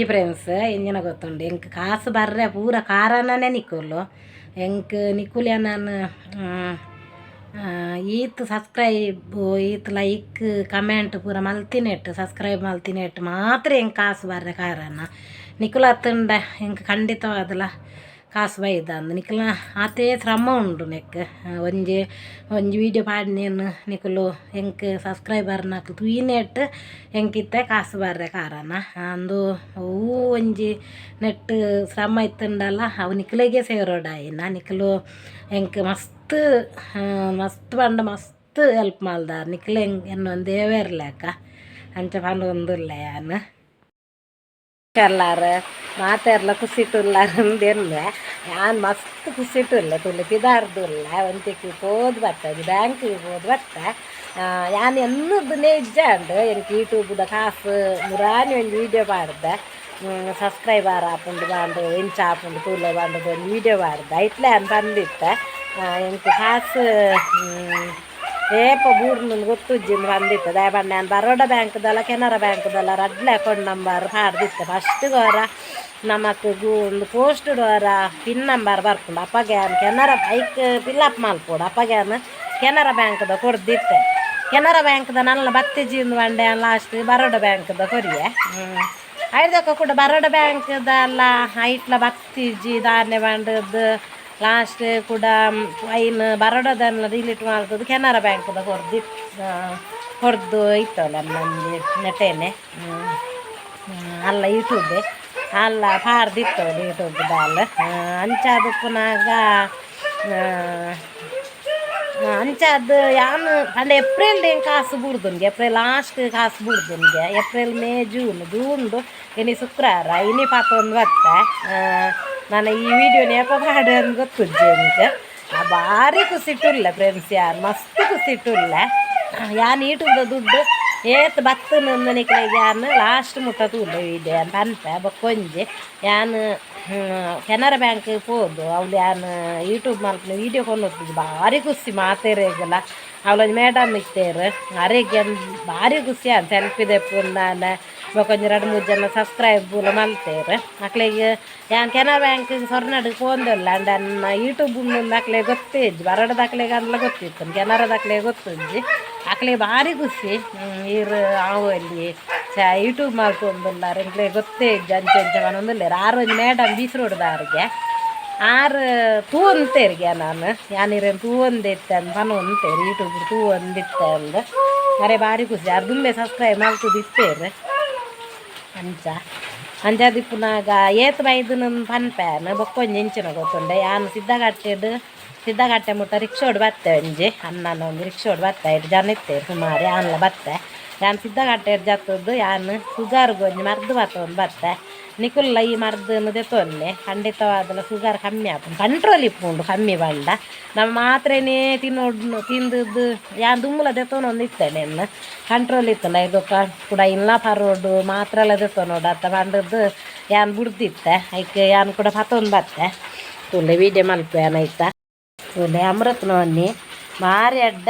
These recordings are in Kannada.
ಫ್ರೆಂಡ್ಸ್ ಎಂಜಿನ ಗೊತ್ತುಂಡು ಎಂಕ್ ಕಾಸು ಬರ್ರೆ ಪೂರ ಕಾರಣನೇ ನಿಕ್ಕುಲು ಎಂಕ್ ನಿಕ್ಕುಲಿಯ ನಾನು ಈತ್ ಸಬ್ಸ್ಕ್ರೈಬ್ ಈತ್ ಲೈಕ್ ಕಮೆಂಟ್ ಪೂರ ಮಲ್ತಿನೆಟ್ಟು ಸಬ್ಸ್ಕ್ರೈಬ್ ಮಲ್ತಿನೆಟ್ಟು ಮಾತ್ರ ಎಂಕ್ ಕಾಸು ಬರ್ರೆ ಕಾರಣ ನಿಕ್ಕುಲ ಹತ್ತುಂಡ ಎಂಕ್ ಖಂಡಿತವಾದಲ ಕಾಸು ಬೈದಂದು ನಿಕ್ಕಲ ಆತೇ ಶ್ರಮ ಉಂಡು ನೆಕ್ ಒಂಜಿ ವೀಡಿಯೋ ಪಾಡಿನೇನು ನಿಕ್ಕಲು ಎಂಕ್ ಸಬ್ಸ್ಕ್ರೈಬರ್ ನಕ್ಲು ತೂಯಿನೆಟ್ಟು ಎಂಕಿತ್ತೆ ಕಾಸು ಬರ್ರೆ ಕಾರಣ ಅಂದು ಅವು ಒಂಜಿ ನೆಟ್ ಶ್ರಮ ಇತ್ತುಂಡಲ್ಲ ಅವು ನಿಕ್ಕಲೆಗೆ ಸೇರೋಡಾಯಿನ ನಿಕ್ಕಲು ಎಂಕ್ ಮಸ್ತ್ ಪಂಡ ಮಸ್ತ್ ಹೆಲ್ಪ್ ಮಲ್ದಾರ ನಿಕ್ಕಲೆ ಎನ್ನೊಂದು ದೇವೇರ್ಲೆಕ್ಕ ಅಂಚ ಪಂಡ ಒಂದುಲ್ಲ ಯಾನು ಎಲ್ಲಾರು ಮಾತೆರ್ಲ ಖುಷಿಟುಲ್ಲಾರಂದೆನ್ನೆ ನಾನು ಮಸ್ತ್ ಖುಷಿಟುಲ್ಲೆ ತುಳು ಪಿದಾರ್ದುಲ್ಲ ಒಂತಿಕ್ಕಿ ಹೋದ್ ಬರ್ತದೆ ಬ್ಯಾಂಕಿಗೆ ಹೋದ್ ಬರ್ತ ನಾನು ಎನ್ನದು ನಿಜ ಅಂಡು എനിക്ക് ಯೂಟ್ಯೂಬ್ದ ಕಾಸು ಮುರಾನಿ ಒಂದು ವೀಡಿಯೋ ಪಾಡ್ದೆ ಸಬ್ಸ್ಕ್ರೈಬರ್ ಆಪುಂಡು ಬಾಂಡು ಎಂಚ ಆಪುಂಡು ತೂಲೆ ಬಾಂಡು ಒಂದು ವೀಡಿಯೋ ಪಾಡ್ದೆ ಇಟ್ಲೆ ಅಂತ ಅಂದಿತ್ತೆ ಎಂಕ್ ಕಾಸು ಏಪ ಬೂರ್ನು ಗೊತ್ತುಜ್ಜಿಂದು ಬಂದಿತ್ತು ದಯಪಂಡ ನಾನು ಬರೋಡ ಬ್ಯಾಂಕ್ದಲ್ಲ ಕೆನರಾ ಬ್ಯಾಂಕ್ದಲ್ಲ ರಡ್ಲೆ ಅಕೌಂಟ್ ನಂಬರ್ ಪಾಡ್ದಿತ್ತೆ ಫಸ್ಟ್ ಗೋರ ನಮಕ್ ಒಂದು ಪೋಸ್ಟ್ ಡೋರ ಪಿನ್ ನಂಬರ್ ಬರ್ಕೊಂಡು ಅಪ್ಪಗೆ ಕೆನರಾ ಬೈಕ್ ಫಿಲ್ಲಪ್ ಮಲ್ಪೋಡು ಅಪ್ಪಗೆ ಕೆನರಾ ಬ್ಯಾಂಕ್ದ ಕೊಡ್ದಿತ್ತೆ ಕೆನರಾ ಬ್ಯಾಂಕ್ದ ನನ್ನ ಬತ್ತಿಜಿಂದು ಬಂಡೆ ಲಾಸ್ಟ್ ಬರೋಡ ಬ್ಯಾಂಕ್ದ ಕೊರಿಯೆ ಐದಕ್ಕ ಕೂಡ ಬರೋಡ ಬ್ಯಾಂಕ್ದಲ್ಲ ಐಟ್ಲ ಬತ್ತಿಜಿ ಧಾನ್ಯ ಬಂಡದ್ದು ಲಾಸ್ಟ್ ಕೂಡ ಐನ್ ಬರೋಡದನ್ನ ಡಿಲೀಟ್ ಮಾಡ್ತದ್ದು ಕೆನರಾ ಬ್ಯಾಂಕ್ದ ಹೊಡೆದು ಇತ್ತಲ್ಲ ನಮಗೆ ನೆಟೇನೆ ಅಲ್ಲ ಯೂಟ್ಯೂಬೆ ಅಲ್ಲ ಪಾರ್ದಿತ್ತವಳು ಯೂಟ್ಯೂಬ್ದಲ್ಲ ಅಂಚಾದ ಪುನಾಗ ಅಂಚಾದ ಯಾನು ಪಂಡ ಏಪ್ರಿಲ್ ಏನು ಕಾಸು ಬುಡ್ದುನ್ಗೆ ಏಪ್ರಿಲ್ ಲಾಸ್ಟ್ ಕಾಸು ಬುಡ್ದುನ್ಗೆ ಏಪ್ರಿಲ್ ಮೇ ಜೂನ್ದು ಇನಿ ಶುಕ್ರವಾರ ಇನಿ ಪಾಪೊಂದು ಬತ್ತೆ ನಾನು ಈ ವಿಡಿಯೋನ ಯಾಕೆ ಮಾಡಿ ಅಂತ ಗೊತ್ತುಜ್ಜೆ ನಿಮಗೆ ಭಾರಿ ಖುಷಿಟ್ಟುಲ್ಲ ಫ್ರೆಂಡ್ಸ್ ಯಾರು ಮಸ್ತ್ ಖುಷಿಟ್ಟುಲ್ಲ ಯಾನು ಯೂಟ್ಯೂಬ್ದ ದುಡ್ಡು ಏತ್ ಬತ್ತನೊಂದು ನಿಕ್ಲೆಗೆ ಯಾನು ಲಾಸ್ಟ್ ಮುಟ್ಟ ತೂಲ ವಿಡಿಯೋ ಅಂತ ಅನ್ಪೆ ಬಕ್ಕೊಂಜಿ ಯಾನು ಕೆನರಾ ಬ್ಯಾಂಕ್ ಹೋದು ಅವ್ಳು ಯಾನು ಯೂಟ್ಯೂಬ್ ಮಲ್ಪನ ವೀಡಿಯೋ ಕೊಂಡು ಭಾರಿ ಖುಷಿ ಮಾತೇರೆಗೆಲ್ಲ ಅವಳೊಂದು ಮೇಡಮ್ ಇತ್ತೇರು ಅರೆಗೆ ಭಾರಿ ಖುಷಿ ಅಂತ ಸೆಲ್ಫಿ ದೆಪ್ಪು ನಾನು ಕೊಂಚ 2-3 ಜನ ಸಬ್ಸ್ಕ್ರೈಬ್ ಮಲ್ತೇರು ಮಕ್ಳಿಗೆ ಯಾನ್ ಕೆನರಾ ಬ್ಯಾಂಕ್ ಸೊರ್ನಾಡು ಫೋನ್ದಲ್ಲ ಅಂಡ್ ನನ್ನ ಯೂಟ್ಯೂಬ್ ಅಕ್ಲೆ ಗೊತ್ತೇ ಇಜ್ಜಿ ಬರೋಡ ದಾಖಲೆಗೆ ಅಂದ್ಲ ಗೊತ್ತಿತ್ತು ಕೆನರಾ ದಾಖಲೆ ಗೊತ್ತಿಜ್ಜಿ ಅಕ್ಲೆ ಭಾರಿ ಖುಷಿ ಇರು ಅವು ಅಲ್ಲಿ ಯೂಟ್ಯೂಬ್ ಮಾಡ್ಕೊಂಡಲ್ಲ ಎಂಕ್ಲೆ ಗೊತ್ತೇ ಇಜ್ಜಿ ಅಂಚೆ ಮನೊಂದಿಲ್ಲ ಒಂದು ಮೇಡಮ್ ಬೀಸ್ರೋಡ್ದಾರಿಗೆ ಆರು ತೂ ಅಂತೇರಿಗೆ ನಾನು ಯಾನಿರೇನು ತೂ ಒಂದಿತ್ತೆ ಅಂತ ಪನೊಂತೇರಿ ಯೂಟ್ಯೂಬ್ ತೂ ಒಂದಿತ್ತೆ ಅಂದು ಅರೆ ಭಾರಿ ಖುಷಿ ಯಾರು ದುಂಬೆ ಸಬ್ಸ್ಕ್ರೈಬ್ ಮಾಡ್ತದಿತ್ತೇರು ಅಂಜಾದಿ ಪುನಾಗ ಏತ್ ಬೈದು ನನ್ನ ಪನ್ಪ್ಯಾನ್ ಬೊಕ್ಕೊಂಜಿ ಎಂಚಿನ ಗೊತ್ತುಂಡೆ ಯಾನು ಸಿದ್ದಗಟ್ಟೆ ಮುಟ್ಟ ರಿಕ್ಷೋಡು ಬತ್ತೆ ಒಂಜಿ ಅಣ್ಣನ ಒಂದು ರಿಕ್ಷೋಡು ಬತ್ತೆ 5 ಜನ ಇತ್ತೇರು ಸುಮಾರು ಯಾನ್ಲ ಬತ್ತೆ ಯಾನು ಸಿದ್ದಗಟ್ಟೆ ಜತ್ತದ್ದು ಯಾನು ಸುಗಾರ್ಗೆ ಒಂಜಿ ಮರ್ದು ಒಂದು ಬತ್ತೆ ನಿಕುಲ್ಲ ಈ ಮರ್ದನ್ನು ದೆತ್ತೊನ್ನೆ ಖಂಡಿತವಾದಲ್ಲ ಸುಗರ್ ಕಮ್ಮಿ ಆಪುಂಡು ಕಂಟ್ರೋಲ್ ಇಪ್ಪುಂಡು ಕಮ್ಮಿ ಬಂಡ ನಮ್ಮ ಮಾತ್ರೆನೇ ತಿಂದದ್ದು ಯಾನ್ ದುಮ್ಮಲ ದೆತ್ತೊನೊಂದು ಇತ್ತೇನೆ ಕಂಟ್ರೋಲ್ ಇತ್ತಲ್ಲ ಇದಕ್ಕೆ ಕೂಡ ಇಲ್ಲ ಪರೋಡು ಮಾತ್ರ ಎಲ್ಲ ದೆತ್ತೊನೋಡು ಅತ್ತ ಬಂದದ್ದು ಯಾನ್ ಬುಡ್ದಿತ್ತೆ ಐಕೆ ಯಾನ್ ಕೂಡ ಪತ್ತೊಂದು ಬತ್ತೆ ತುಲೆ ವೀಡಿಯೋ ಮಲ್ಪೇನಾಯ್ತಾ ತುಲೆ ಅಮೃತನೊನ್ನಿ ಮಾರಿ ಅಡ್ಡ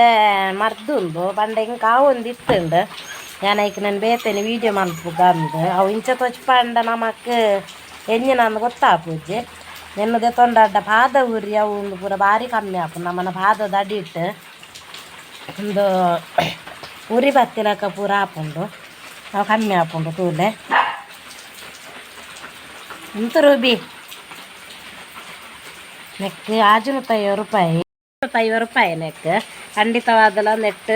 ಮರ್ದುಂಡು ಬಂಡ ಹಿಂಗೆ ಕಾವೊಂದು ಇತ್ತುಂಡು ഞാനയക്ക് ನಾನು ಬೇತೇನೆ ವೀಡಿಯೋ ಮಲ್ಪುಗಂದು ಅವು ಇಂಚ ತೊಚ್ಪಂಡ ನಮಕ್ ಎಂಜಿನಂದು ಗೊತ್ತಾಪುಜ್ಜಿ ನೆನ್ನದೆ ತೊಂಡಡ್ಡ ಪಾದ ಉರಿ ಅವು ಒಂದು ಪೂರ ಭಾರಿ ಕಮ್ಮಿ ಆಪು ನಮ್ಮನ ಪಾದದ ಅಡಿಟ್ಟು ಒಂದು ಉರಿ ಬತ್ತಿಲಕ್ಕ ಪೂರ ಆಪುಂಡು ಅವು ಕಮ್ಮಿ ಆಪುಂಡು ತೂಲೆ ಇಂತ ರೂಬಿ ನೆಕ್ 50 ರೂಪಾಯಿ 50 ರೂಪಾಯಿ ನೆಕ್ ಖಂಡಿತವಾದಲ್ಲ ನೆಟ್ಟು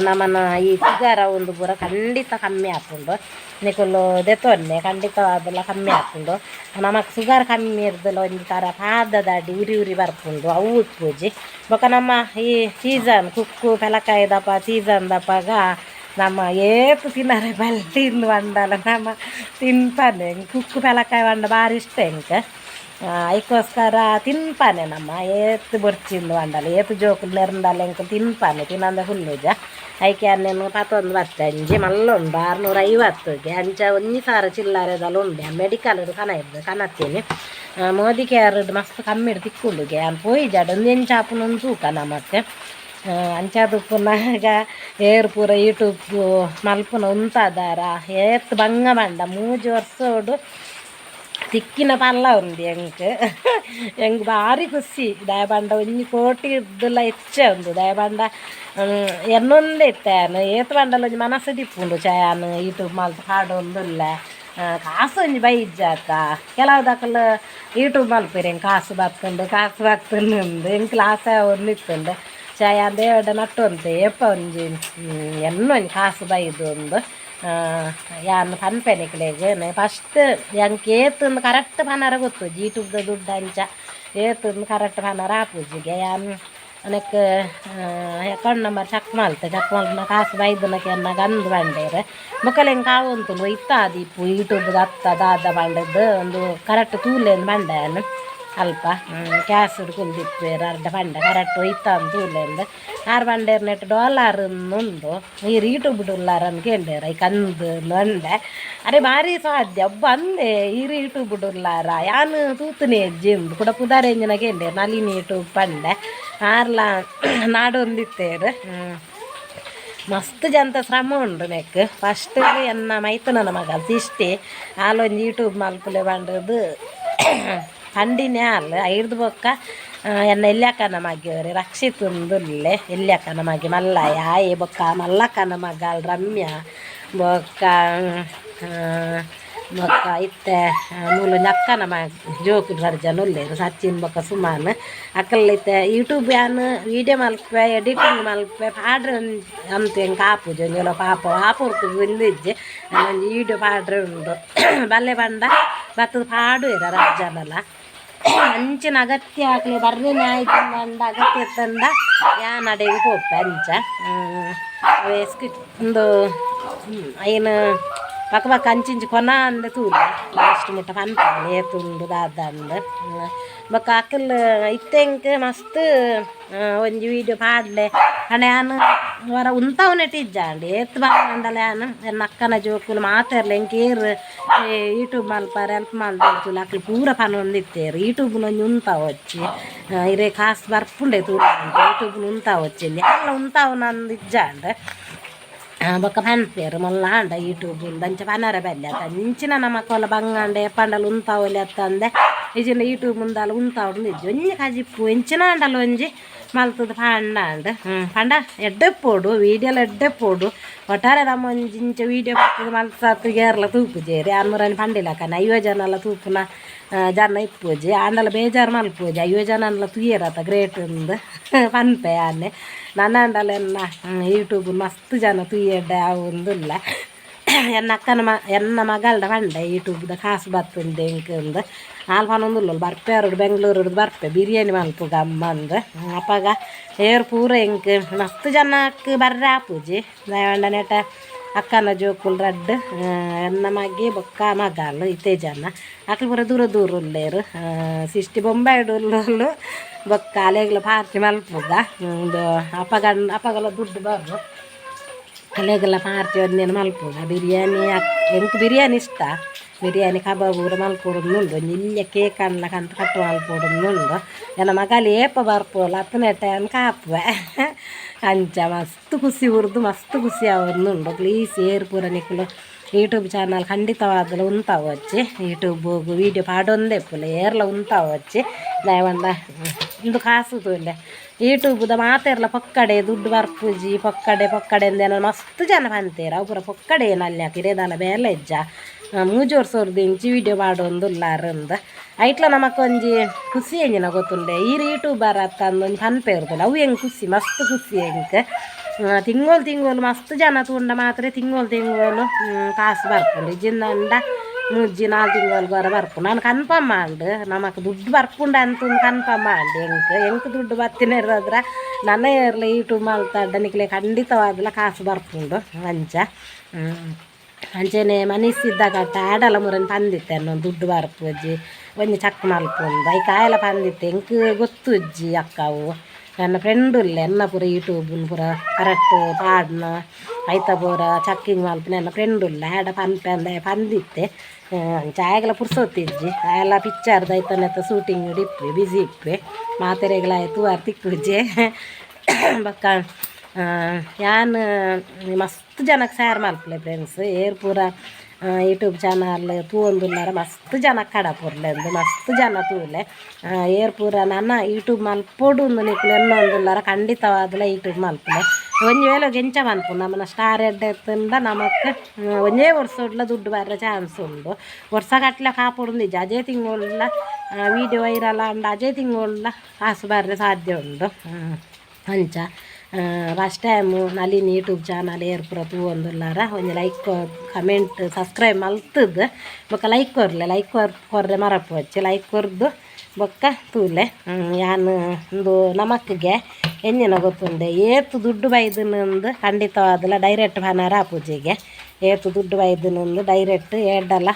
ನಮ್ಮನ ಈ ಸುಗರ ಒಂದು ಪೂರ ಖಂಡಿತ ಕಮ್ಮಿ ಆಪುಂಡು ನಿಕುಲು ದೆತ್ತೊನ್ನೆ ಖಂಡಿತವಾದಲ್ಲ ಕಮ್ಮಿ ಆಪುಂಡು ನಮಕ್ ಸುಗರ್ ಕಮ್ಮಿ ಇರ್ದಲ್ಲ ಒಂದು ಥರ ಪಾದದ ಅಡಿ ಉರಿ ಬರ್ಪುಂಡು ಅವು ಉತ್ಪೂಜಿ ಬೊಕ ನಮ್ಮ ಈ ಸೀಸನ್ ಕುಕ್ಕು ಪೆಲಕಾಯಿ ದಪ್ಪ ಸೀಸನ್ ದಪ್ಪಾಗ ನಮ್ಮ ಏತು ತಿನ್ನರೆ ಬಲ್ ತಿಂದು ಬಂದಲ್ಲ ನಮ್ಮ ತಿನ್ಪಾನೆ ಕುಕ್ಕು ಪೆಲಕಾಯಿ ಬಂಡ ಭಾರಿ ಇಷ್ಟ ಎಂಕ ಅದಕ್ಕೋಸ್ಕರ ತಿನ್ಪಾನೆ ನಮ್ಮ ಏತು ಬೊರ್ಚಿಂದು ಬಂಡಲ್ಲ ಏತು ಜೋಕುಲು ನೆರಂಡಲ್ಲ ಎಂಕ ತಿನ್ಪಾನೆ ತಿನ್ನಂದ ಹುಲ್ಲುಜ ಐಕೆ ಅನ್ನೇನು ಪತ್ತೊಂದು ಬತ್ತೆ ಅಂಜಿ ಮಲ್ಲುಂಡು 650ಗೆ ಅಂಚ 1,000 ಚಿಲ್ಲರೆದಲ್ಲ ಉಂಡೆ ಮೆಡಿಕಲ್ ಕನತ್ತೀನಿ ಮೋದಿ ಕೇರ್ ಮಸ್ತ್ ಕಮ್ಮಿ ತಿಕ್ಕುಂಡುಗೆ ಅಲ್ಲಿ ಪೋಯಿ ಜಾಡ ಒಂದು ಎಂಚಾಪುನೊಂದು ತೂಕ ನಮಕ್ಕೆ ಅಂಚಾದು ಪುನಗ ಏರು ಪೂರ ಯೂಟ್ಯೂಬ್ ಮಲ್ಪುನ ಉಂತಾದಾರ ಏತ್ ಬಂಗ ಮಂಡ 3 ವರ್ಷೋಡು ತಿಕ್ಕಿನ ಪಲ್ಲ ಉಂದು ಎಂಗ್ ಭಾರಿ ಖುಷಿ ದಯಬಂಡ ಒಂಜಿ ಕೋಟಿ ಇದ್ದಲ್ಲ ಹೆಚ್ಚೆ ಉಂದು ದಯಬಂಡ ಎನ್ನೊಂದು ಇತ್ತೇನು ಏತ್ ಬಂಡಲ ಒಂಜಿ ಮನಸ್ಸು ತಿಪ್ಪುಂಡು ಚಾಯಾನು ಯೂಟ್ಯೂಬ್ ಮಲ್ತು ಹಾಡು ಒಂದುಲ್ಲ ಕಾಸು ಒಂಜಿ ಬೈಜ್ಜಾತ ಕೆಲವು ದಕ್ಕಲು ಯೂಟ್ಯೂಬ್ ಮಲ್ಪೇರು ಹೆಂಗೆ ಕಾಸು ಬರ್ತುಂಡು ಉಂದು ಎಂಕ್ಲ ಆಸೆ ಒಂದು ಇತ್ತುಂಡು ಚಾಯ ದೇವಡ ನಟ್ಟೊಂತೆ ಎಪ್ಪ ಒಂಜಿ ಎನ್ನೊಂಜಿ ಕಾಸು ಬೈದು ಒಂದು ಯಾನು ಪನ್ಪೆನಿಕ್ಲೆಗ್ ಫಸ್ಟ್ ಎಂಕ್ ಏತುಂದು ಕರೆಕ್ಟ್ ಪನರ ಗೊತ್ತು ಯೂಟ್ಯೂಬ್ದ ದುಡ್ಡು ಅಂಚ ಏತುಂದು ಕರೆಕ್ಟ್ ಪನರ ಆಪುಜಿಗೆ ಯಾನು ಅನಕ್ ಅಕೌಂಟ್ ನಂಬರ್ ಚೆಕ್ ಮಲ್ಪನ ಕಾಸು ಬೈದನಕ್ಕೆ ಎನ್ನ ಗಂದು ಬಂಡೇರು ಮಕ್ಕಳಿಗೆ ಕಾವು ಅಂತಂದು ಇತ್ತಾದೀಪು ಯೂಟ್ಯೂಬ್ದು ದಾದ ಬಂಡದ್ದು ಒಂದು ಕರೆಕ್ಟ್ ತೂಲೇನು ಬಂಡೇನು ಅಲ್ಪ ಕ್ಯಾಸ್ ಕುಲ್ದಿಪ್ಪೇರು ಅರ್ಧ ಪಂಡ ಕರೆಕ್ಟ್ ಒಯ್ತಾನು ತೂಲೆಂದು ಆರು ಬಂಡೇರು ನೆಟ್ಟು ಡಾಲರ್ ಉಂದು ಈ ಯೂಟ್ಯೂಬ್ ಡುಲ್ಲಾರನ್ನು ಕೇಂಡೇರ ಈ ಕಂದು ಅಂಡೆ ಅರೆ ಭಾರಿ ಸಾಧ್ಯ ಒಬ್ಬ ಅಂದೆ ಈ ಯೂಟ್ಯೂಬ್ ಡುಲ್ಲಾರ ಯಾನು ತೂತನೇ ಜಿಂದು ಕೂಡ ಪುದಾರೇಂಜಿನ ಕೇಂಡೇರು ನಲಿನಿ ಯೂಟ್ಯೂಬ್ ಪಂಡೆ ಆರ್ಲ ನಾಡೊಂದಿತ್ತೇರು ಮಸ್ತ್ ಜಂತ ಶ್ರಮ ಉಂಡು ನೆಕ್ ಫಸ್ಟ್ ಎನ್ನ ಮೈತನನ ಮಗ ಇಷ್ಟೇ ಆಲೊಂದು ಯೂಟ್ಯೂಬ್ ಮಲ್ಪುಲೆ ಬಂಡದು ಹಂಡಿನೇ ಅಲ್ಲ ಐದು ಬೊಕ್ಕ ಎನ್ನ ಎಲ್ಯಾಕನ ಮಗಿಯವ್ರಿ ರಕ್ಷಿತುಂದುಲ್ಲೆ ಎಲ್ಯಾಕನ ಮಗಿ ಮಲ್ಲಯ್ಯ ಆಯೆ ಬೊಕ್ಕ ಮಲ್ಲಕ್ಕನ ಮಗ ರಮ್ಯಾ ಬೊಕ್ಕ ಇತ್ತೆ ಮೂಲು ನಕ್ಕನ ಜೋಕು ಸರ್ಜನ್ ಉಲ್ಲೇರು ಸಚಿನ್ ಬೊಕ್ಕ ಸುಮಾನ್ ಅಕ್ಕಲ್ಲಿತ್ತೆ ಯೂಟ್ಯೂಬ್ ಯಾನು ವೀಡಿಯೋ ಮಲ್ಪೆ ಎಡಿಟಿಂಗ್ ಮಲ್ಪೆ ಪಾಡ್ರೆ ಅಂತ ಹೆಂಗೆ ಆಪುಜು ಒಂಜೊಲ ಪಾಪುರ್ತು ಬಂದಿಜ್ಜೆ ಒಂದು ವೀಡಿಯೋ ಪಾಡ್ರೆ ಉಂಡು ಬಲ್ಲೆ ಬಂಡ ಬತ್ತದ ಪಾಡು ಇರ ರಜ್ಜನಲ್ಲ ಅಂಚಿನ ಅಗತ್ಯ ಹಾಕ್ಲಿ ಬರ್ರಿನ ಆಯ್ತು ಅಂದ ಅಗತ್ಯ ತಂದ ಯಾ ನಡೆಗೆ ಹೋಗ್ತೆ ಅಂಚ ಒಂದು ಏನು ಪಕ್ಕ ಅಂಚಿಂಚು ಕೊನ ಅಂದೆ ತೂಲೆ ಲಾಸ್ಟ್ ಮುಟ್ಟ ಪನ್ಪಾನೆ ಏತುಂಡು ದಾದ ಅಂದ ಬೊಕ್ಕ ಅಕ್ಕಲ್ ಇತ್ತೆಂಕ್ ಮಸ್ತ್ ಒಂಜಿ ವೀಡಿಯೋ ಪಾಡ್ಲೆ ಹಣ ಯಾನು ವರ ಉಂತವನೆಟ್ಟು ಇಜ್ಜಾಂಡಿ ಏತ್ ಬಂದಲ್ಲ ಯಾನು ಎನ್ನ ಅಕ್ಕನ ಜೋಕುಲು ಮಾತಾರ್ಲೆ ಎಂಕೇರು ಯೂಟ್ಯೂಬ್ ಮಲ್ಪಾರ ಹೆಲ್ಪ್ ಮಾಡ್ದು ಅಕ್ಕಲು ಪೂರ ಪನ ಒಂದಿತ್ತೇರು ಯೂಟ್ಯೂಬ್ನ ಒಂಜಿ ಉಂತಾವ వచ్చి ಇರೇ ಕಾಸು ಬರ್ಪುಂಡೆ ತೂರ ಯೂಟ್ಯೂಬ್ನ ಉಂತಾವ వచ్చింది ಅಲ್ಲ ಉಂತಾವ ನಂದು ಇಜ್ಜಾಂಡ ಬೊಕ್ಕ ಪನ್ಪೇರು ಮಲ್ಲ ಆಂಡ ಯೂಟ್ಯೂಬ್ ದಂಚ ಪನರ ಬೆಲ್ಲೆ ಅತ್ತ ಇಂಚಿನ ನಮ್ಮ ಕೊಲ ಬಂಗಾಂಡೆ ಪಂಡಲು ಉಂತಾವಲ್ಲಿ ಅತ್ತಂದೆ ಇಜಿನ ಯೂಟ್ಯೂಬ್ ಮುಂದಲ್ಲ ಉಂತಾವಡು ನಿಜ್ಜು ಒಂಜಿ ಕಜಿಪ್ಪು ಇಂಚಿನ ಅಂಡಲ್ಲ ಒಂಜಿ ಮಲ್ತದ ಪಂಡ ಅಂಡ್ ಪಂಡ ಎಡ್ಡೆ ಪೋಡು ವೀಡಿಯೋಲ ಎಡ್ಡೆ ಪೋಡು ಒಟ್ಟಾರೆ ನಮ್ಮ ಒಂಜಿ ಇಂಚ ವೀಡಿಯೋ ಬರ್ತದೆ ಮಲ್ತು ಗೇರ್ಲ ತೂಪು ಜೇರಿ ಆರ್ನೂರని ಪಂಡಿಲಕನ 50 ಜನ ತೂಪುನ ಜನ ಇಪ್ಪುಜಿ ಆಂಡಲ ಬೇಜಾರು ಮಲ್ಪೋಜಿ 50 ಜನ ತುಯ್ಯರತ್ತ ಗ್ರೇಟ್ ಉಂದು ಪನ್ಪೆ ಆನೆ ನನ್ನ ಅಂಡಲೆನ್ನ ಯೂಟ್ಯೂಬ್ ಮಸ್ತ್ ಜನ ತುಯ್ಯಡ್ಡೆ ಅವುಂದಿಲ್ಲ ಎನ್ನ ಮಗಳ್ದ ಪಂಡೆ ಯೂಟ್ಯೂಬ್ದ ಕಾಸು ಬರ್ತುಂಡು ಎಂಕ್ ಉಂದು ಆಲ್ಪನೊಂದುಲ್ಲ ಬರ್ಪೆ ಅವ್ರದ್ದು ಬೆಂಗಳೂರು ಬರ್ಪೆ ಬಿರಿಯಾನಿ ಮಲ್ಪುಗ ಅಮ್ಮಂದು ಅಪ್ಪಗ ಏರು ಪೂರ ಎಂಕ್ ಮಸ್ತ್ ಜನಕ್ಕೆ ಬರ್ರೆ ಆಪುಜಿ ದಯವಂಡ ನೆಟ ಅಕ್ಕನ ಜೋಕುಲ್ ರಡ್ಡು ಎನ್ನ ಮಗ್ಗಿ ಬೊಕ್ಕ ಮಗಲು ಇತ್ತೆ ಜನ ಅಕ್ಕಲು ಪೂರ ದೂರ ಉಲ್ಲೇರು ಸಿಷ್ಟಿ ಬೊಂಬಾಯಿಡು ಉಲ್ಲು ಬೊಕ್ಕ ಅಲೆಗ್ಲ ಪಾರ್ಟಿ ಮಲ್ಪುಗ ಒಂದು ಅಪ್ಪಗಲ ದುಡ್ಡು ಬರ್ರು ಅಲೆಗೆಲ್ಲ ಪಾರ್ಟಿ ಒಂದೇನು ಮಲ್ಪುಗ ಬಿರಿಯಾನಿ ಎಂಕ್ ಬಿರಿಯಾನಿ ಇಷ್ಟ ಬಿರಿಯಾನಿ ಕಬಾಬ್ ಪೂರ ಮಲ್ಪೊಡುಂದುಂಡು ಒಂಜಿ ಇಲ್ಲೇ ಕೇಕ್ ಅನ್ಲಕಂತ ಕಟ್ಟು ಮಲ್ಪೊಡುಂದುಂಡು ಎನ್ನ ಮಗಲಿ ಏಪ ಬರ್ಪೋಲ ಹತ್ತನೇ ಟೈಮ್ ಕಾಪುವೆ ಅಂಚ ಮಸ್ತ್ ಖುಷಿ ಉರ್ದು ಮಸ್ತ್ ಖುಷಿ ಆವೊಂದುಂಡು ಪ್ಲೀಸ್ ಏರು ಪೂರ ನಿಕ್ಕಲು ಯೂಟ್ಯೂಬ್ ಚಾನಲ್ ಖಂಡಿತವಾಗಲು ಉಂತಾವ వచ్చి ಯೂಟ್ಯೂಬ್ ವೀಡಿಯೋ ಪಾಡೊಂದೇ ಪುಲ ಏರ್ಲ ಉಂತಾವ వచ్చి ದಯವಂಡ ಇಂದು ಕಾಸು ತೋಲೆ ಯೂಟ್ಯೂಬ್ದ ಮಾತೆರ್ಲ ಪೊಕ್ಕಡೆ ದುಡ್ಡು ಬರ್ಪುಜಿ ಪೊಕ್ಕಡೆ ಅಂದೇನೋ ಮಸ್ತ್ ಜನ ಪಂತೇರ ಅವು ಪೂರ ಪೊಕ್ಕಡೆ ಏನಲ್ಲಿ ಹಾಕಿರೇದಾಲ ಬೇಲೆ ಇಜ್ಜ 3 ವರ್ಷದ ಇಂಚಿ ವೀಡಿಯೋ ಪಾಡೊಂದುಲ್ಲಾರಂದ ಐಟ್ಲ ನಮಕ್ ಒಂಜಿ ಖುಷಿ ಎಂಜಿನ ಗೊತ್ತುಂಡೆ ಈ ಯೂಟ್ಯೂಬರ್ ಅತ್ತಂದು ಒಂಜಿ ಪನ್ಪೆ ಇರ್ತದೆ ಅವು ಹೆಂಗೆ ಖುಷಿ ಮಸ್ತ್ ಖುಷಿ ಎಂಕ್ ತಿಂಗೋಲು ಮಸ್ತ್ ಜನ ತೂಂಡ ಮಾತ್ರ ತಿಂಗೋಲು ಕಾಸು ಬರ್ಪುಂಡು ಇಜ್ಜಿಂದಂಡ 3-4 ತಿಂಗಳು ಬರ ಬರ್ಪು ನಾನು ಕನ್ಫರ್ಮ್ ಮಾಡು ನಮಕ್ ದುಡ್ಡು ಬರ್ಪುಂಡ ಅಂತ ಕನ್ಫರ್ಮ್ ಮಾಡಿ ಎಂಕ್ ದುಡ್ಡು ಬರ್ತೀನಿ ಇರೋದ್ರ ನನ್ನ ಇರಲಿ ಯೂಟ್ಯೂಬ್ ಮಲ್ತಾಡ್ಡ ನಿಕ್ಲೆ ಖಂಡಿತವಾದಲ ಕಾಸು ಬರ್ಪುಂಡು ಅಂಚ ಅಂಚೆನೆ ಮನಸ್ಸಿದ್ದಾಗ ಆಡಲ ಮುರನ್ ಪಂದಿತ್ತೆ ಅನ್ನೋ ದುಡ್ಡು ಬರ್ಪುಜ್ಜಿ ಒಂಜಿ ಚಕ್ ಮಲ್ಪುಂಡು ಐ ಕಾಯಲ ಪಂದಿತ್ತೆ ಎಂಕ್ ಗೊತ್ತುಜ್ಜಿ ಅಕ್ಕವು ನನ್ನ ಫ್ರೆಂಡುಲ್ಲೆ ಎನ್ನ ಪೂರ ಯೂಟ್ಯೂಬ್ನ ಪೂರ ಕರೆಕ್ಟ್ ಪಾಡ್ನ ಐತ ಪೂರ ಚಕ್ಕಿಂಗ್ ಮಲ್ಪು ನನ್ನ ಫ್ರೆಂಡುಲ್ಲ ಆಡ ಪನ್ಪೆ ಅಂದ ಪಂದಿತ್ತೆ ಚಾಯಗೆಲ್ಲ ಪುರ್ಸೊತ್ತಿಜ್ಜಿ ಎಲ್ಲ ಪಿಕ್ಚರ್ದು ಐತನೆತ್ತ ಶೂಟಿಂಗ್ ಇಪ್ಪಿ ಬಿಸಿ ಇಪ್ಪೆ ಮಾತೆರೆಗಳಾಯ್ತು ತೂವಾರ ತಿಕ್ಕುಜ್ಜೆ ಬೊಕ್ಕ ಯಾನ್ ಮಸ್ತ್ ಜನಕ್ಕೆ ಶೇರ್ ಮಲ್ಪಲೆ ಫ್ರೆಂಡ್ಸ್ ಏರ್ ಪೂರ ಯೂಟ್ಯೂಬ್ ಚಾನಲ್ ತೂವೊಂದುಲ್ಲಾರ ಮಸ್ತ್ ಜನ ಕಡಪುರ್ಲೆಂದು ಮಸ್ತ್ ಜನ ತೂಲೆ ಏರ್ ಪೂರ ನನ್ನ ಯೂಟ್ಯೂಬ್ ಮಲ್ಪೊಡು ನಿಕ್ಲು ಎನ್ನೊಂದುಲ್ಲಾರ ಖಂಡಿತವಾದಲ ಯೂಟ್ಯೂಬ್ ಮಲ್ಪಲೆ ಒಂಜಿ ವೇಳೆ ಗೆಂಚ ಮನ್ಪು ನಮ್ಮನ್ನ ಸ್ಟಾರ್ ಎಡ್ಡೆತ್ತಿಂದ ನಮಕ್ ಒಂಜೇ ವರ್ಷಡ್ಲ ದುಡ್ಡು ಬರೋ ಚಾನ್ಸ್ ಉಂಡು ವರ್ಷ ಗಟ್ಲೆ ಕಾಪುಡು ನಿಜ ಅಜೇ ತಿಂಗಳ ವೀಡಿಯೋ ವೈರಲ್ ಅಂಡ್ ಅಜೇ ತಿಂಗಳ ಕಾಸು ಬರ್ರೆ ಸಾಧ್ಯ ಉಂಡು ಅಂಚ first time Nalini YouTube channel ಏರ್ಪುರ ತೂವೊಂದುಲ್ಲಾರ ಒಂಜಿ ಲೈಕ್ ಕಮೆಂಟ್ ಸಬ್ಸ್ಕ್ರೈಬ್ ಮಲ್ತದ್ದು ಬೊಕ್ಕ ಲೈಕ್ ಕೊರ್ರೆ ಮರಪು ಹಚ್ಚಿ ಲೈಕ್ ಕೊರ್ದು ಬೊಕ್ಕ ತೂಲೆ ಯಾನು ಒಂದು ನಮಕ್ಗೆ ಎಂಜಿನ ಗೊತ್ತುಂಡೆ ಏತು ದುಡ್ಡು ಬೈದನಂದು ಖಂಡಿತವಾದಲ್ಲ ಡೈರೆಕ್ಟ್ ಪನರ ಪೂಜೆಗೆ ಏತು ದುಡ್ಡು ಬೈದನಂದು ಡೈರೆಕ್ಟ್ ಎಡ್ಡಲ್ಲ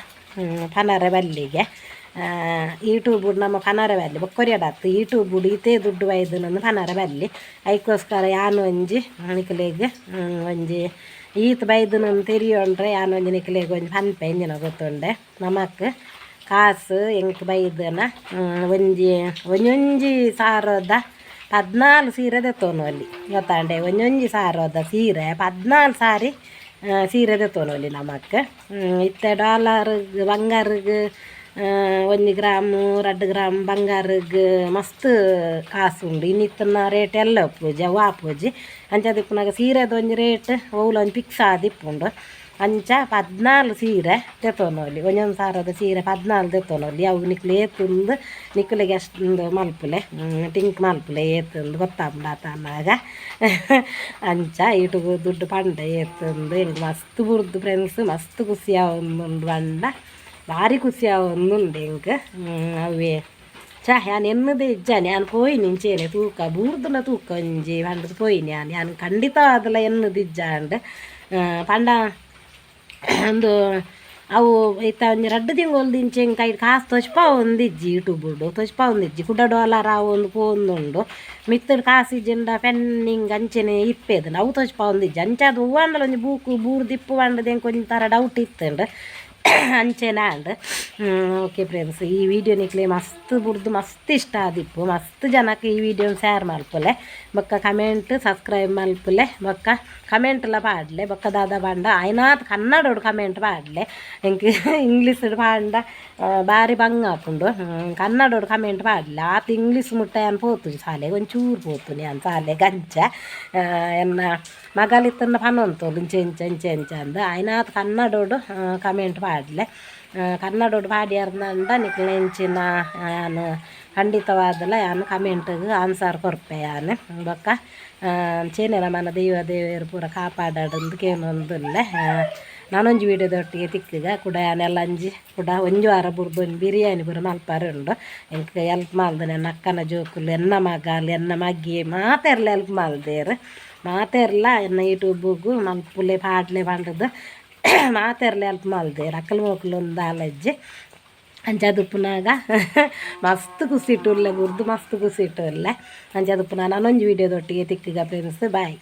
ಪನರ ಬಲ್ಲಿಗೆ ಯೂಟ್ಯೂಬ್ ನಮ್ಮ ಪನರ ಬಲ್ಲಿ ಬೊಕ್ಕೊರಿಯಡಾತು ಯೂಟ್ಯೂಬ್ ಈತೇ ದುಡ್ಡು ಬೈದನಂದು ಪನರ ಬಲ್ಲಿ ಅದಕ್ಕೋಸ್ಕರ ಯಾನು ಒಂಜಿ ನಿಕ್ಲೆಗ್ ಒಂಜಿ ಈತ ಬೈದನಂದು ತೆರಿಯೋಂಡ್ರೆ ಯಾನು ಒಂಜಿ ನಿಕ್ಲೆಗ್ ಒಂಜಿ ಪನ್ಪೆ ಎಂಜಿನ ಗೊತ್ತುಂಡೆ ನಮಕ್ ಕಾಸು ಎಂಕ್ ಬೈದನ ಒಂಜೊಂಜಿ ಸಾರದ 14 ಸೀರೆ ತೆತ್ತೋನು ಅಲ್ಲಿ ಗೊತ್ತಾಂಡೆ ಒಂಜೊಂಜಿ ಸಾರದ ಸೀರೆ 14 ಸಾರಿ ಸೀರೆ ತೆತ್ತೋನು ಅಲ್ಲಿ ನಮಕ್ ಇತ್ತೆ ಡಾಲರ್ಗೆ ಬಂಗಾರಗೆ 1 ಗ್ರಾಮು 2 ಗ್ರಾಮ್ ಬಂಗಾರಗೆ ಮಸ್ತ್ ಕಾಸು ಉಂಡು ಇನ್ನಿತ್ತನ ರೇಟ್ ಎಲ್ಲ ಪೂಜೆ ವಾಪೂಜಿ ಅಂಚದಿಪ್ಪುನಾಗ ಸೀರೆದ ಒಂಜಿ ರೇಟ್ ಓಲೊಂದು ಫಿಕ್ಸ್ ಆದಿಪ್ಪುಂಡು ಅಂಚ 14 ಸೀರೆ ತೆತ್ತೋನೋಲಿ ಒಂದೊಂದು ಸಾರದ ಸೀರೆ 14 ತೆತ್ತೋನೋಲಿ ಅವು ನಿಕ್ಲು ಏತುಂದು ನಿಕ್ಲಿಗೆ ಅಷ್ಟೊಂದು ಮಲ್ಪುಲೆ ಟಿಂಕ್ ಮಲ್ಪುಲೆ ಏತುಂದು ಗೊತ್ತಾಗ್ಬಿಡಾತನಾಗ ಅಂಚ ಇಟು ದುಡ್ಡು ಪಂಡ ಏತುಂದು ಹೆಂಗೆ ಮಸ್ತ್ ಬುರ್ದು ಫ್ರೆಂಡ್ಸ್ ಮಸ್ತ್ ಖುಷಿ ಆವೊಂದುಂಡು ಬಂಡ ಭಾರಿ ಖುಷಿ ಆವೊಂದುಂಡು ಹೆಂಗೆ ಅವೇ ಯಾನು ಎನ್ನದೇ ಇಜ್ಜಾನೆ ನಾನು ಪೋಯಿನಿ ಇಂಚೇನೆ ತೂಕ ಬೂರ್ದನ ತೂಕ ಒಂಜಿ ಪಂಡದು ಪೋಯಿನಿ ನಾನು ಖಂಡಿತ ಅದಲ್ಲ ಎನ್ನದು ಇಜ್ಜಾಂಡ್ ಪಂಡ ಒಂದು ಅವು ಐತ ಒಂಜಿ 2 ತಿಂಗಳು ಇಂಚೆಂಗೆ ಕೈ ಕಾಸು ತೊಚ್ಪ ಒಂದಿಜ್ಜಿ ಯೂಟ್ಯೂಬುಡು ತೊಚ್ಪ ಒಂದಿಜ್ಜಿ ಕುಡ ಡಾಲರ್ ಒಂದು ಪೋಂದುಂಡು ಮಿತ್ತಡ್ ಕಾಸು ಇಜ್ಜಿಂಡ ಪೆನ್ನಿಂಗ್ ಅಂಚೆನೆ ಇಪ್ಪೇದು ಅವು ತೊಚ್ಪ ಒಂದಿಜ್ಜಿ ಅಂಚೆ ಅದು ಹೂವಂಡಲ ಒಂಜಿ ಬೂರು ದಿಪ್ಪು ಬಂಡದು ಎಂಕ್ ಒಂಥರ ಡೌಟ್ ಇತ್ತಂಡು ಅಂಚೆನ ಅಂಡ್ ಓಕೆ ಫ್ರೆಂಡ್ಸ್ ಈ ವಿಡಿಯೋ ನಿಕ್ಲೆ ಮಸ್ತ್ ಬುರ್ದು ಮಸ್ತ್ ಇಷ್ಟ ಆದಿಪ್ಪು ಮಸ್ತ್ ಜನಕ್ಕೆ ಈ ವಿಡಿಯೋನ ಶೇರ್ ಮಲ್ಪುಲೆ ಬೊಕ್ಕ ಕಮೆಂಟ್ ಸಬ್ಸ್ಕ್ರೈಬ್ ಮಲ್ಪುಲೆ ಬೊಕ್ಕ ಕಮೆಂಟ್ಲ ಪಾಡ್ಲೆ ಬೊಕ್ಕ ದಾದ ಬಾಂಡ ಆಯ್ನಾತ್ ಕನ್ನಡೋಡು ಕಮೆಂಟ್ ಪಾಡ್ಲೆ ಎಂಕ್ ಇಂಗ್ಲೀಷ್ ಪಾಂಡ ಬಾರಿ ಬಂಗ ಆಪುಂಡು ಕನ್ನಡೋಡು ಕಮೆಂಟ್ ಪಾಡ್ಲೆ ಆತ ಇಂಗ್ಲೀಷ್ ಮುಟ್ಟ ಏನು ಪೋತು ಶಾಲೆಗೆ ಒಂಚೂರು ಪೋತುನಿ ಅಂತ ಶಾಲೆ ಗಂಜ ಎನ್ನ ಮಗಲಿತ್ತನ್ನ ಪನೊಂತೋಲು ಇಂಚೆ ಇಂಚೆ ಇಂಚೆ ಇಂಚೆ ಅಂದ ಆಯ್ನಾತ್ ಕನ್ನಡೋಡು ಕಮೆಂಟ್ ಪಾಡ್ಲೆ ಕನ್ನಡೋಡು ಪಾಡ್ಯಾರ್ನಂಡ ನಿಕ್ಲ ಎಂಚಿನ ಯಾನು ಖಂಡಿತವಾದಲ್ಲ ಯಾನು ಕಮೆಂಟ್ಗೆ ಆನ್ಸರ್ ಕೊರ್ಪೆ ಯಾನು ಬೊಕ್ಕ ಚೇನೆಲ ಮನ ದೇವರು ಪೂರ ಕಾಪಾಡೋದು ಕೇನೊಂದುಲ್ಲ ನಾನೊಂಜಿ ವೀಡಿಯೋದೊಟ್ಟಿಗೆ ತಿಕ್ಕಗ ಕೂಡ ಯಾನೆಲ್ಲ ಅಂಜಿ ಕೂಡ ಒಂಜು ವಾರ ಬುರ್ದು ಒಂದು ಬಿರಿಯಾನಿ ಪೂರ ಮಲ್ಪಾರು ಉಂಡು ಎಂಕ್ ಎಲ್ಪ್ ಮಾಡ್ದೆ ನನ್ನ ಅಕ್ಕನ ಜೋಕುಲು ಎನ್ನ ಮಗಲು ಎನ್ನ ಮಗ್ಗಿ ಮಾತೆರ್ಲ ಎಲ್ಪ್ ಮಾಡ್ದೇರು ಮಾತೆರ್ಲ ಎನ್ನ ಯೂಟ್ಯೂಬ್ಗೂ ಮಲ್ಪುಲೆ ಪಾಡ್ಲೆ ಬಂಡದು ಮಾತೆರ್ಲ ಎಲ್ಪ್ ಮಾಡ್ದೇರು ಅಕ್ಕಲು ಮಕ್ಕಳು ಒಂದು ಆಲಜ್ಜಿ ಅಂಚದುಪ್ಪುನಾಗ ಮಸ್ತ್ ಖುಷಿ ಇಟ್ಟುಲ್ಲೆ ಬುರ್ದು ಮಸ್ತ್ ಖುಷಿ ಇಟ್ಟುಲ್ಲೆ ಅಂಚದುಪ್ಪುನ ನಾನೊಂಜಿ ವೀಡಿಯೋದೊಟ್ಟಿಗೆ ತಿಕ್ಕಗ ಫ್ರೆಂಡ್ಸ್ ಬಾಯ್.